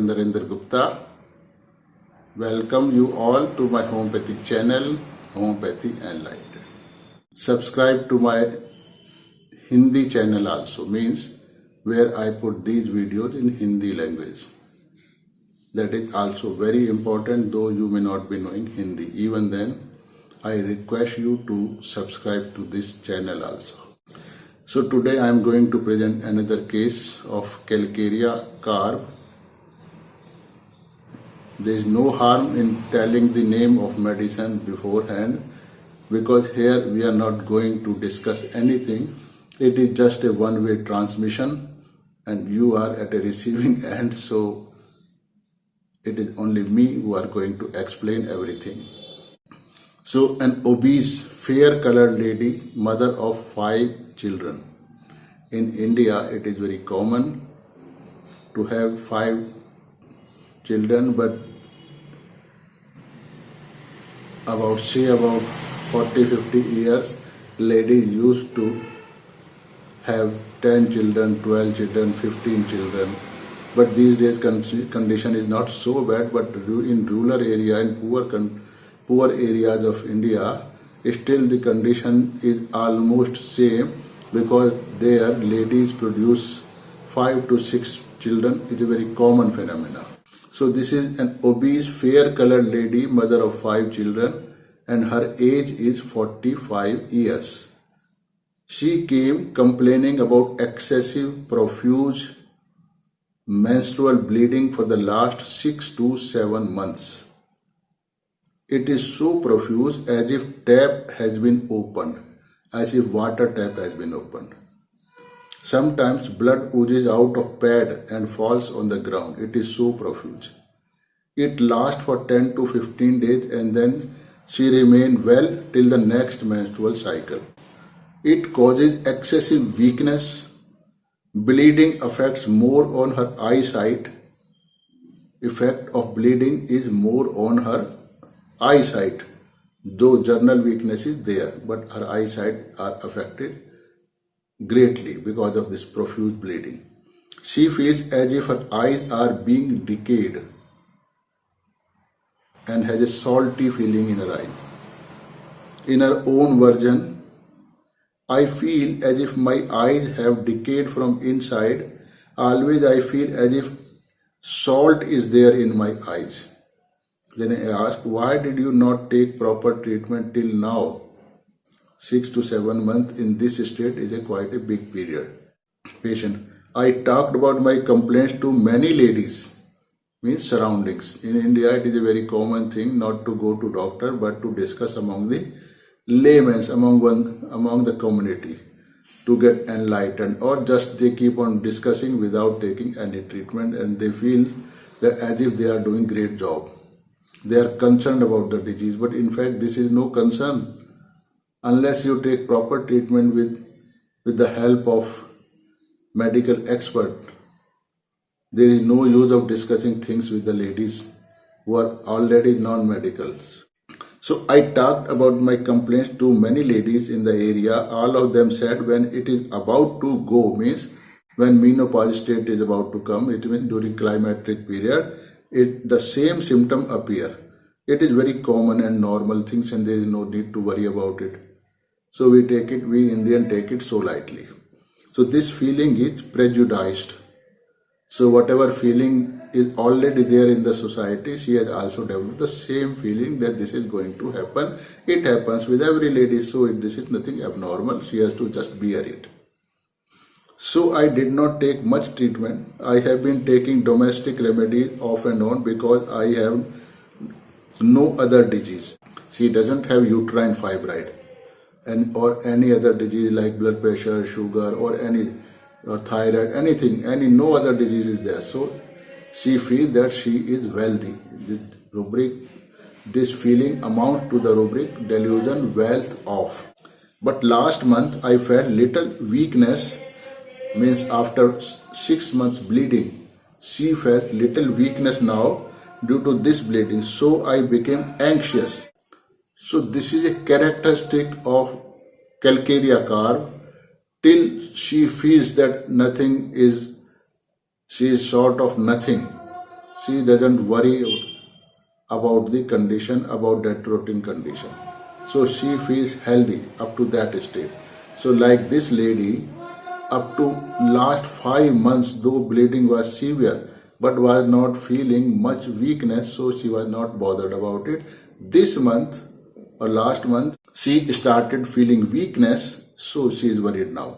Narendra Gupta. Welcome you all to my homeopathic channel, Homeopathy Enlightened. Subscribe to my Hindi channel also, means where I put these videos in Hindi language. That is also very important, though you may not be knowing Hindi. Even then, I request you to subscribe to this channel also. So today I am going to present another case of Calcarea carp. There is no harm in telling the name of medicine beforehand, because here we are not going to discuss anything. It is just a one-way transmission and you are at a receiving end, so it is only me who are going to explain everything. So an obese, fair-colored lady, mother of 5 children. In India, it is very common to have 5 children, but about 40-50 years, ladies used to have 10 children, 12 children, 15 children. But these days condition is not so bad, but in rural area, in poor areas of India, still the condition is almost same, because there ladies produce 5 to 6 children. It is a very common phenomenon. So this is an obese, fair-colored lady, mother of 5 children, and her age is 45 years. She came complaining about excessive, profuse menstrual bleeding for the last 6 to 7 months. It is so profuse as if tap has been opened, as if water tap has been opened. Sometimes blood oozes out of pad and falls on the ground. It is so profuse. It lasts for 10 to 15 days and then she remains well till the next menstrual cycle. It causes excessive weakness. Bleeding affects more on her eyesight. Effect of bleeding is more on her eyesight, though general weakness is there, but her eyesight are affected greatly because of this profuse bleeding. She feels as if her eyes are being decayed and has a salty feeling in her eye. In her own version, I feel as if my eyes have decayed from inside. Always I feel as if salt is there in my eyes. Then I asked, why did you not take proper treatment till now? 6 to 7 months in this state is quite a big period. Patient, I talked about my complaints to many ladies, means surroundings. In India, it is a very common thing not to go to doctor, but to discuss among the laymen, among the community, to get enlightened, or just they keep on discussing without taking any treatment, and they feel that as if they are doing great job. They are concerned about the disease, but in fact this is no concern. Unless you take proper treatment with the help of medical expert, there is no use of discussing things with the ladies who are already non-medicals. So I talked about my complaints to many ladies in the area. All of them said when it is about to go, means when menopause state is about to come, it means during climatic period, the same symptom appear. It is very common and normal things, and there is no need to worry about it. So we Indian take it so lightly. So this feeling is prejudiced. So whatever feeling is already there in the society, she has also developed the same feeling that this is going to happen. It happens with every lady, so this is nothing abnormal. She has to just bear it. So I did not take much treatment. I have been taking domestic remedies off and on because I have no other disease. She doesn't have uterine fibroid or any other disease like blood pressure, sugar, or thyroid, anything, no other disease is there. So she feels that she is wealthy. This feeling amounts to the rubric delusion, wealth of. But last month I felt little weakness, means after 6 months bleeding, she felt little weakness now due to this bleeding. So I became anxious. So this is a characteristic of Calcarea carp. Till she feels that nothing is, she is short of nothing. she doesn't worry about the condition, about that routine condition. So she feels healthy up to that state. So like this lady, up to last 5 months, though bleeding was severe, but was not feeling much weakness, so she was not bothered about it. This month or last month, she started feeling weakness, so she is worried now.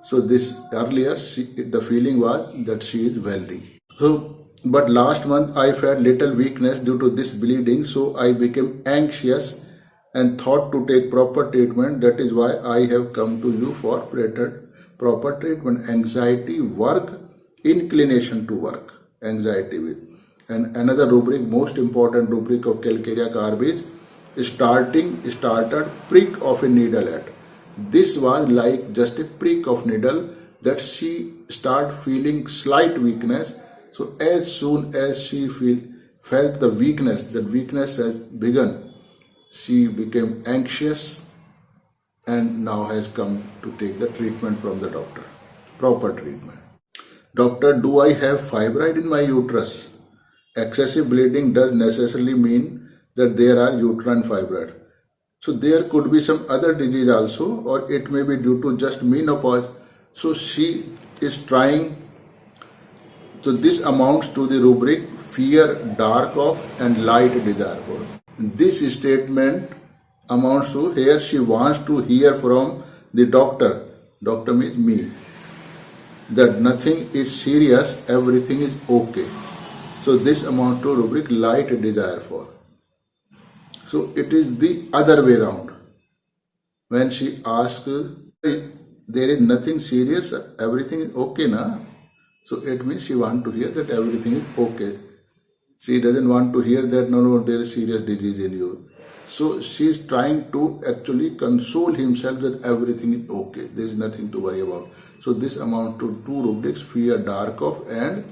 So this earlier, the feeling was that she is wealthy. So, but last month I felt little weakness due to this bleeding, so I became anxious and thought to take proper treatment. That is why I have come to you for proper treatment. Anxiety, work, inclination to work, anxiety with. And another rubric, most important rubric of Calcarea Carb is started prick of a needle at. This was like just a prick of needle that she start feeling slight weakness. So as soon as she felt the weakness, that weakness has begun, she became anxious and now has come to take the treatment from the doctor, proper treatment. Doctor, do I have fibroid in my uterus? Excessive bleeding does necessarily mean that there are uterine fibroid. So there could be some other disease also, or it may be due to just menopause. So she is trying. So this amounts to the rubric fear dark of and light desire for. This statement amounts to here she wants to hear from the doctor. Doctor means me. That nothing is serious, everything is okay. So this amounts to rubric light desire for. So it is the other way around. When she asks, there is nothing serious, everything is okay na? So it means she wants to hear that everything is okay. She doesn't want to hear that no, there is serious disease in you. So she is trying to actually console himself that everything is okay. There is nothing to worry about. So this amounts to two rubrics, fear dark of and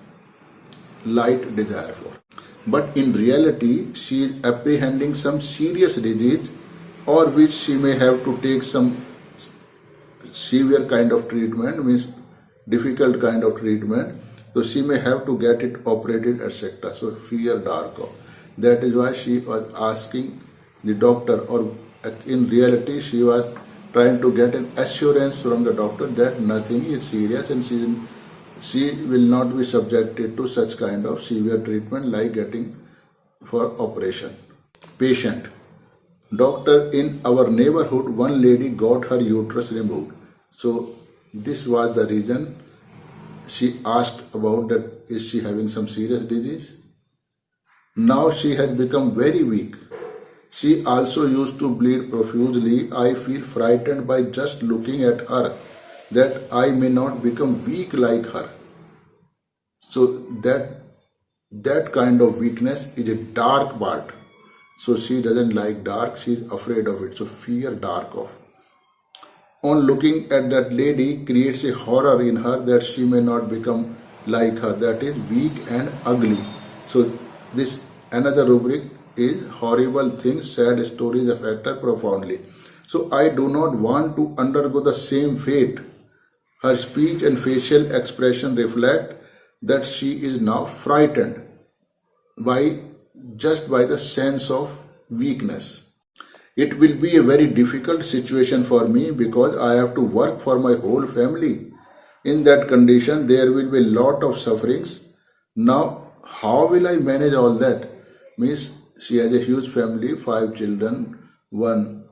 light desire for. But in reality, she is apprehending some serious disease or which she may have to take some severe kind of treatment, means difficult kind of treatment. So she may have to get it operated, etc. So fear dark of. That is why she was asking the doctor, or in reality she was trying to get an assurance from the doctor that nothing is serious and she will not be subjected to such kind of severe treatment like getting for operation. Patient. Doctor, in our neighborhood, one lady got her uterus removed. So this was the reason she asked about that, is she having some serious disease? Now she has become very weak. She also used to bleed profusely. I feel frightened by just looking at her that I may not become weak like her. So that kind of weakness is a dark part. So she doesn't like dark, she is afraid of it. So fear dark of. On looking at that lady creates a horror in her that she may not become like her, that is weak and ugly. So this another rubric is horrible things, sad stories affect her profoundly. So I do not want to undergo the same fate. Her speech and facial expression reflect that she is now frightened by the sense of weakness. It will be a very difficult situation for me because I have to work for my whole family. In that condition, there will be a lot of sufferings. Now, how will I manage all that? Means she has a huge family, 5 children, 1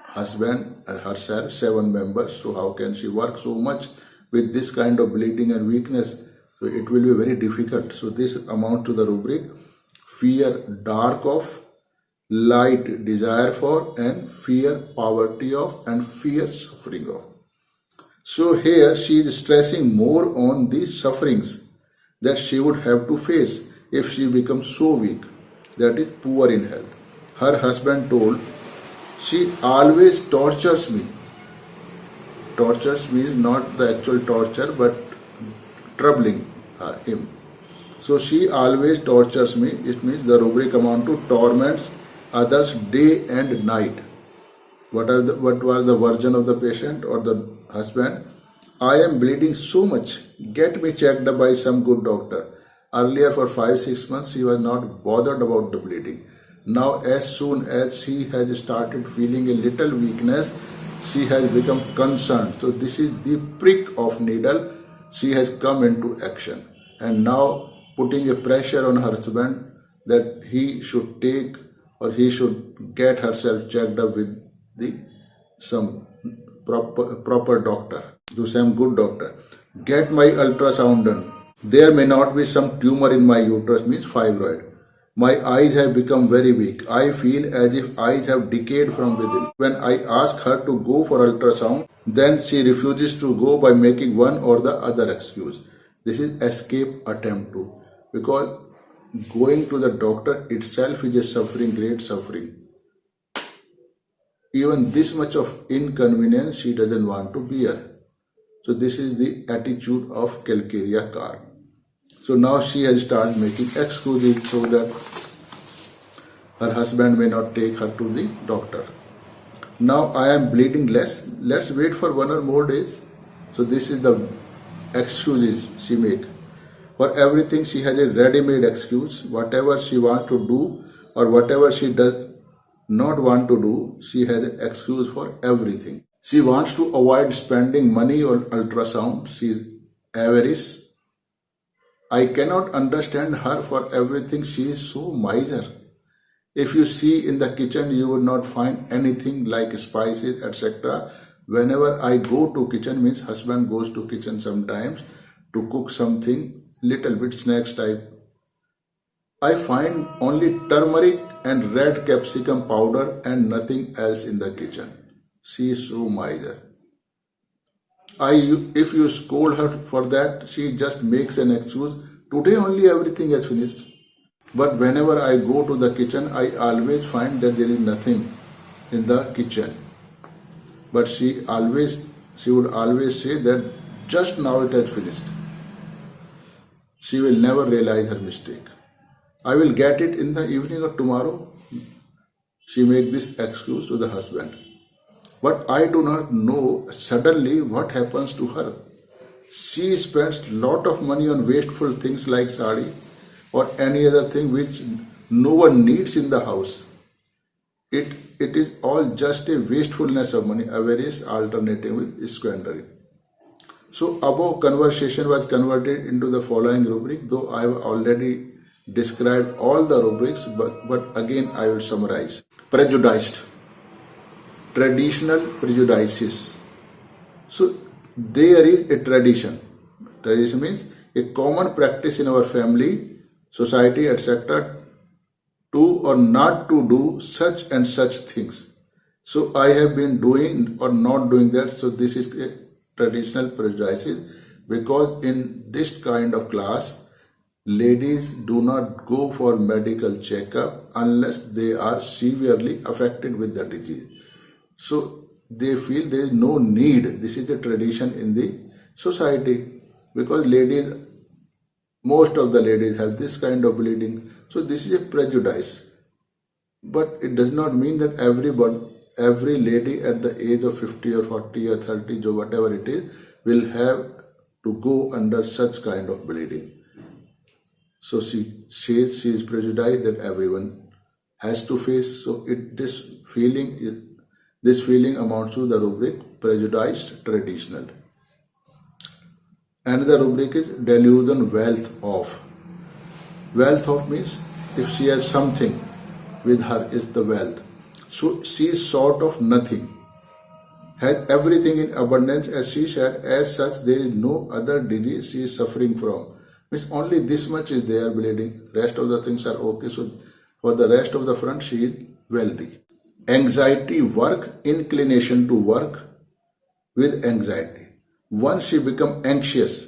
husband and herself, 7 members. So how can she work so much with this kind of bleeding and weakness? So it will be very difficult. So this amounts to the rubric fear dark of, light desire for, and fear poverty of, and fear suffering of. So here she is stressing more on the sufferings that she would have to face if she becomes so weak, that is poor in health. Her husband told, she always tortures me. Tortures means not the actual torture but troubling him. So she always tortures me. It means the rubric amount to torments others day and night. What was the version of the patient or the husband? I am bleeding so much. Get me checked by some good doctor. Earlier, for 5-6 months, she was not bothered about the bleeding. Now, as soon as she has started feeling a little weakness, she has become concerned. So, this is the prick of needle. She has come into action and now putting a pressure on her husband that he should take or he should get herself checked up with some proper doctor, to some good doctor. Get my ultrasound done. There may not be some tumor in my uterus, means fibroid. My eyes have become very weak. I feel as if eyes have decayed from within. When I ask her to go for ultrasound, then she refuses to go by making one or the other excuse. This is escape attempt too. Because going to the doctor itself is a suffering, great suffering. Even this much of inconvenience she doesn't want to bear. So this is the attitude of Calcarea Carr. So now she has started making excuses so that her husband may not take her to the doctor. Now I am bleeding less. Let's wait for 1 or more days. So this is the excuses she make. For everything she has a ready-made excuse. Whatever she wants to do or whatever she does not want to do, she has an excuse for everything. She wants to avoid spending money on ultrasound. She is avarice. I cannot understand her for everything. She is so miser. If you see in the kitchen, you will not find anything like spices, etc. Whenever I go to kitchen, means husband goes to kitchen sometimes to cook something, little bit snacks type. I find only turmeric and red capsicum powder and nothing else in the kitchen. She is so miser. If you scold her for that, she just makes an excuse. Today only everything is finished. But whenever I go to the kitchen, I always find that there is nothing in the kitchen. But she would always say that just now it has finished. She will never realize her mistake. I will get it in the evening or tomorrow. She makes this excuse to the husband. But I do not know suddenly what happens to her. She spends lot of money on wasteful things like sari or any other thing which no one needs in the house. It is all just a wastefulness of money, a various alternative with squandering. So above conversation was converted into the following rubric, though I have already described all the rubrics, but again I will summarize. Prejudiced. Traditional prejudices. So there is a tradition. Tradition means a common practice in our family, society, etc. to or not to do such and such things. So I have been doing or not doing that. So this is a traditional prejudices, because in this kind of class, ladies do not go for medical checkup unless they are severely affected with the disease. So they feel there is no need. This is the tradition in the society, because most of the ladies have this kind of bleeding. So this is a prejudice. But it does not mean that every lady at the age of 50 or 40 or 30 or whatever it is will have to go under such kind of bleeding. So she says she is prejudiced that everyone has to face. So this feeling amounts to the rubric prejudiced traditional. Another rubric is delusion wealth of. Wealth of means if she has something with her is the wealth. So she is short of nothing, has everything in abundance, as she said. As such, there is no other disease she is suffering from. Means only this much is there bleeding. Rest of the things are okay. So for the rest of the front, she is wealthy. Anxiety work, inclination to work with anxiety. Once she become anxious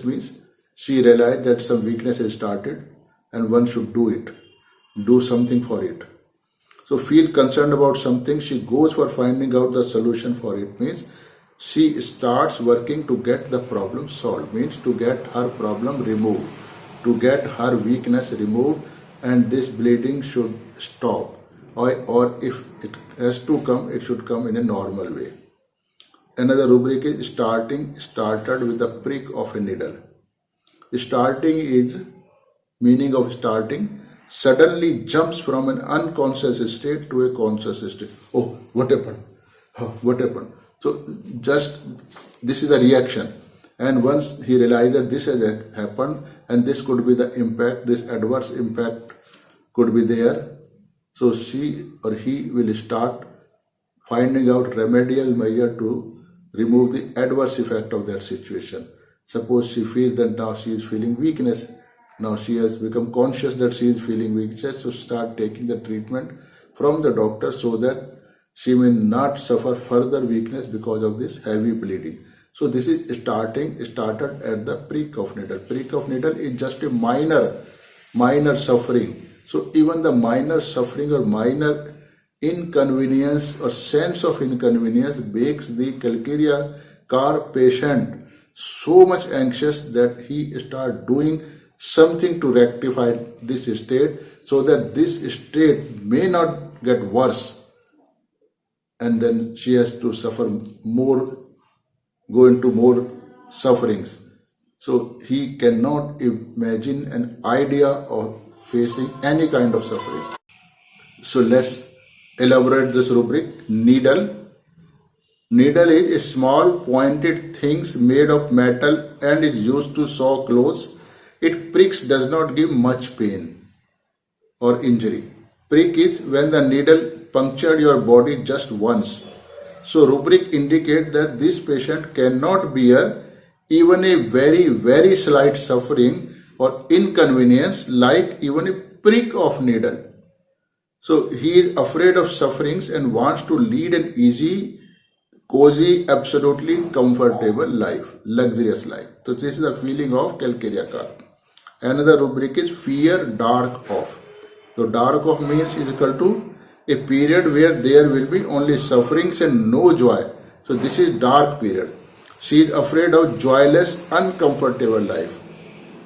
means she realized that some weakness has started and one should do something for it. So feel concerned about something, she goes for finding out the solution for it, means she starts working to get the problem solved, means to get her problem removed, to get her weakness removed, and this bleeding should stop. Or if it has to come, it should come in a normal way. Another rubric is started with the prick of a needle. Starting is meaning of starting, suddenly jumps from an unconscious state to a conscious state. Oh, what happened? Oh, what happened? So just this is a reaction. And once he realized that this has happened and this could be the impact, this adverse impact could be there, so she or he will start finding out remedial measure to remove the adverse effect of that situation. Suppose she feels that now she is feeling weakness. Now she has become conscious that she is feeling weakness, so start taking the treatment from the doctor so that she may not suffer further weakness because of this heavy bleeding. So this is started at the pre-cuff needle. Pre-cuff needle is just a minor suffering. So even the minor suffering or minor inconvenience or sense of inconvenience makes the Calcarea-Carr patient so much anxious that he start doing something to rectify this state so that this state may not get worse, and then she has to suffer more, go into more sufferings. So he cannot imagine an idea of facing any kind of suffering. So let's elaborate this rubric. Needle. Needle is a small pointed things made of metal and is used to sew clothes. It pricks, does not give much pain or injury. Prick is when the needle punctured your body just once. So rubric indicate that this patient cannot bear even a very slight suffering or inconvenience like even a prick of needle. So he is afraid of sufferings and wants to lead an easy, cozy, absolutely comfortable life, luxurious life. So this is the feeling of Calcarea-Carr. Another rubric is fear dark off. So dark off means is equal to a period where there will be only sufferings and no joy. So this is dark period. She is afraid of joyless, uncomfortable life.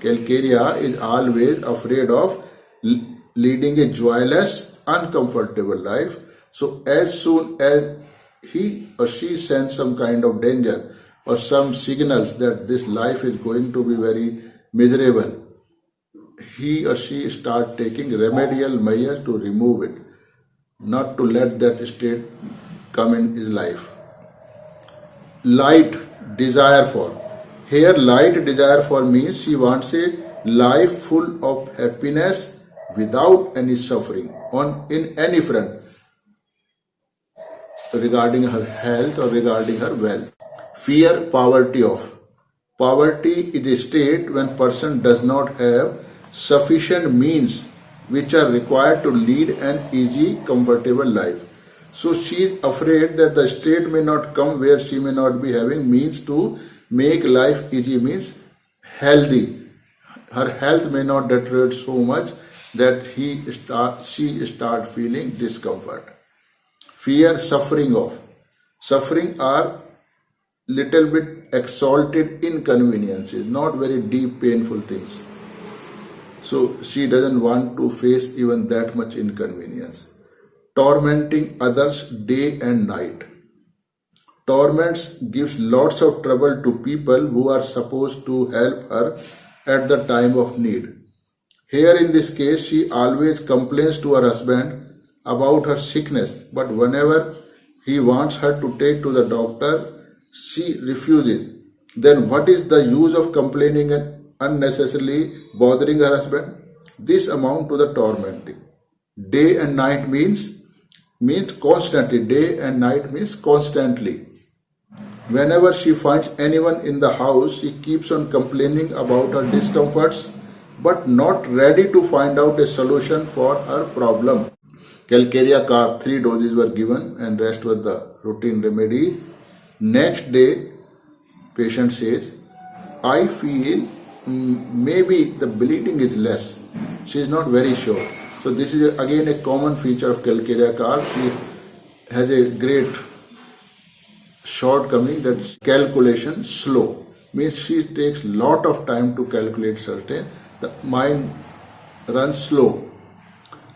Calcarea is always afraid of leading a joyless, uncomfortable life. So as soon as he or she sense some kind of danger or some signals that this life is going to be very miserable, he or she start taking remedial measures to remove it, not to let that state come in his life. Light desire for. Here light desire for means she wants a life full of happiness without any suffering in any front, regarding her health or regarding her wealth. Fear poverty of. Poverty is a state when person does not have sufficient means which are required to lead an easy, comfortable life. So she is afraid that the state may not come where she may not be having means to make life easy, means healthy. Her health may not deteriorate so much that she start feeling discomfort. Fear suffering of. Suffering are little bit exalted inconveniences, not very deep painful things. So she doesn't want to face even that much inconvenience. Tormenting others day and night. Torments gives lots of trouble to people who are supposed to help her at the time of need. Here in this case, she always complains to her husband about her sickness, but whenever he wants her to take to the doctor, she refuses. Then what is the use of complaining and unnecessarily bothering her husband? This amount to the tormenting. Day and night means constantly. Day and night means constantly. Whenever she finds anyone in the house, she keeps on complaining about her discomforts, but not ready to find out a solution for her problem. Calcarea-Carr 3 doses were given and rest was the routine remedy. Next day, patient says, I feel maybe the bleeding is less. She is not very sure. So this is again a common feature of Calcarea-Carr. She has a great shortcoming, that calculation slow. Means she takes lot of time to calculate certain. The mind runs slow.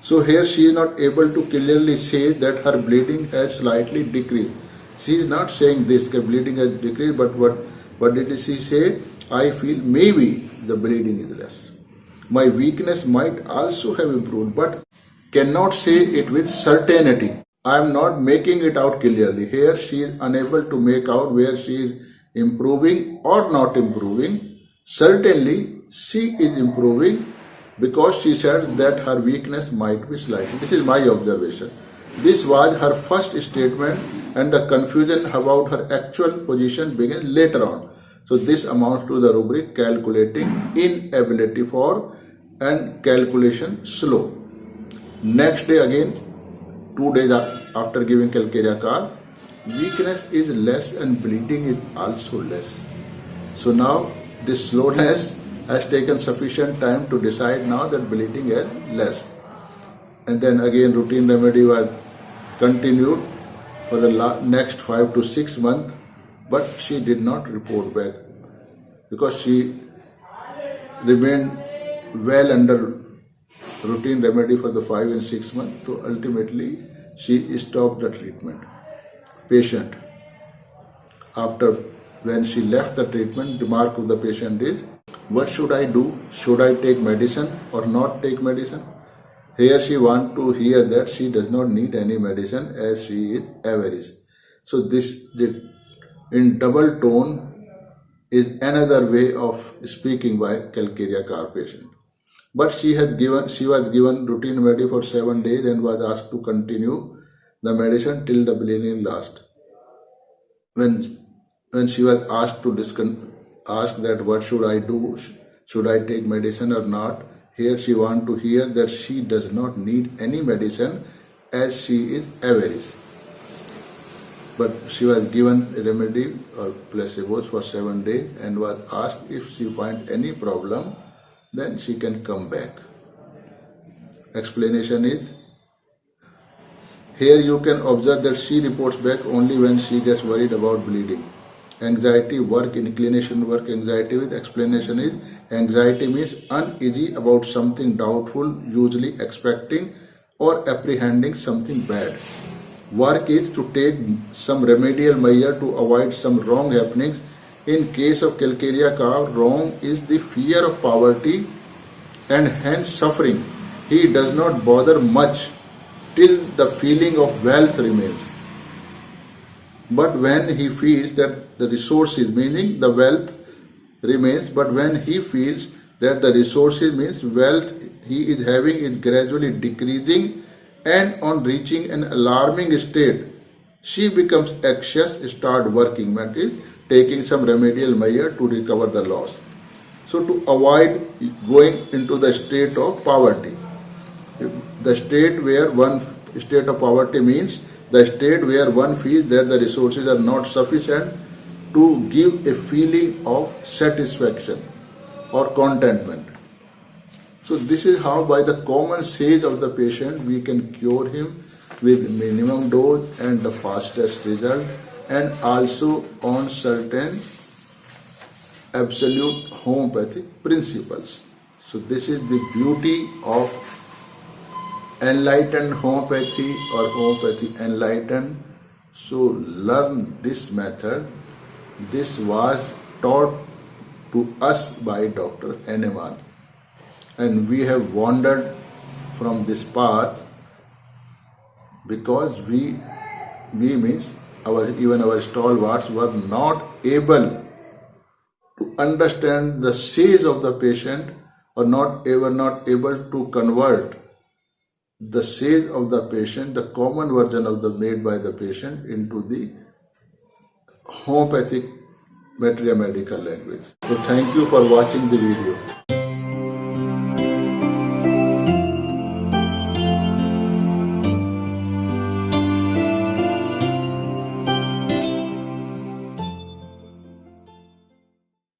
So here she is not able to clearly say that her bleeding has slightly decreased. She is not saying this, that bleeding has decreased, but what did she say? I feel maybe the bleeding is less. My weakness might also have improved, but cannot say it with certainty. I am not making it out clearly. Here she is unable to make out where she is improving or not improving. Certainly she is improving because she said that her weakness might be slightly. This is my observation. This was her first statement, and the confusion about her actual position begins later on. So this amounts to the rubric calculating inability for and calculation slow. Next day again, 2 days after giving Calcarea car, weakness is less and bleeding is also less. So now this slowness has taken sufficient time to decide now that bleeding is less. And then again routine remedy was continued for the next 5 to 6 months, but she did not report back because she remained well under routine remedy for the 5 and 6 months. So ultimately she stopped the treatment. Patient, after when she left the treatment, remark of the patient is, what should I do? Should I take medicine or not take medicine? Here she wants to hear that she does not need any medicine as she is average. So this in double tone is another way of speaking by Calcarea car patient. But she was given routine remedy for 7 days and was asked to continue the medicine till the bleeding last. When she was asked to ask that what should I do, should I take medicine or not, here she wants to hear that she does not need any medicine as she is average. But she was given a remedy or placebos for 7 days and was asked if she finds any problem, then she can come back. Explanation is, here you can observe that she reports back only when she gets worried about bleeding. Anxiety, work, inclination, work, anxiety with explanation is, anxiety means uneasy about something doubtful, usually expecting or apprehending something bad. Work is to take some remedial measure to avoid some wrong happenings. In case of Calcarea car, wrong is the fear of poverty and hence suffering. He does not bother much till the feeling of wealth remains. But when he feels that the resources, meaning the wealth remains, but when he feels that the resources means wealth he is having is gradually decreasing and on reaching an alarming state, she becomes anxious, start working, that is taking some remedial measure to recover the loss. So to avoid going into the state of poverty. The state of poverty means the state where one feels that the resources are not sufficient to give a feeling of satisfaction or contentment. So this is how by the common sage of the patient we can cure him with minimum dose and the fastest result, and also on certain absolute homeopathic principles. So this is the beauty of enlightened homeopathy or homeopathy enlightened. So learn this method. This was taught to us by Dr. Hahnemann, and we have wandered from this path because we means even our stalwarts were not able to understand the sage of the patient, or not able to convert the sage of the patient, the common version of the made by the patient, into the homeopathic material medical language. So thank you for watching the video.